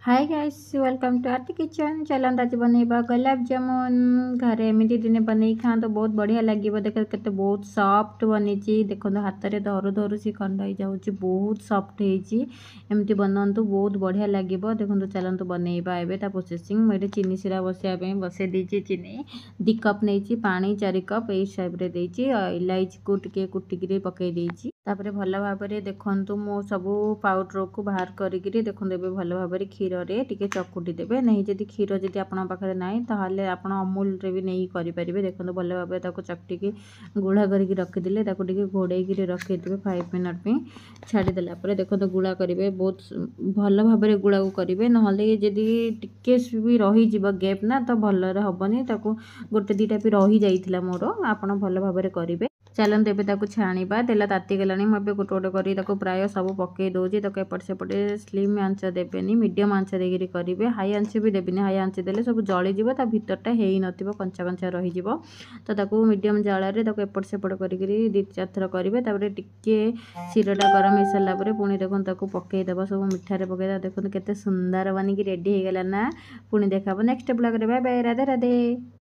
Hi guys welcome to Aarti kitchen. चलता आज बनइबा गुलाब जामुन घरे एमती दिने बनई खाँ तो बहुत बढ़िया लगे। देख के बहुत सॉफ्ट बनी देखो हाथ में धरू धरू सी खंड हो जाऊँगी बहुत सॉफ्ट होमती बनातु बहुत बढ़िया लगे। देखो चलतु बनइबा एवं प्रोसेसिंग मुझे चीनी सिरा बसाया बसई देती चीनी 2 कप नहीं पानी 4 कप यही टाइप इलायची को टिके कुटिकी पकई देती तापर भल भाव देखु मु सबू पाउडर को बाहर करी देखो भल भाव क्षीर रे टिके चकुटी देवे नहीं जदि क्षीर जदि आपन पाखे ना ताहले आपन अमूल रे भी नहीं करें। देखो भल भाव चकटिकी गुड़ा करके रखीदे टे घोड़े रखीदे 5 मिनट में छाड़देला देखो गुड़ा करेंगे बहुत भल भाव गुड़ा को करेंगे ना जदि टिके भी रही गैप ना तो भल हेनी गोटे दीटा भी रही जाइए मोर आपड़ भल भाव करेंगे। चलते एवं छाणा तेल तातीगला मुझे गोटे गोटे कर प्राय सब पकई दूसरी एपट सेपटे स्लीम आंच देवेनि मीडियम आंच देकर करेंगे हाई आंच भी देवेनि हाई आंच देले सब जलीज भितरटा हो न कंचा कंचा रही तो मीडियम जाल एपट सेपट कर 2-4 थर करेंगे टिके क्षीरटा गरम हो सारापर पुणी देखो पकईदेव सब मिठार पकईदेव देखो केते सुंदर बनिकी रेडी हो गला ना। पुणी देखा नेक्स्ट ब्लॉग रे बाय बाय राधे राधे।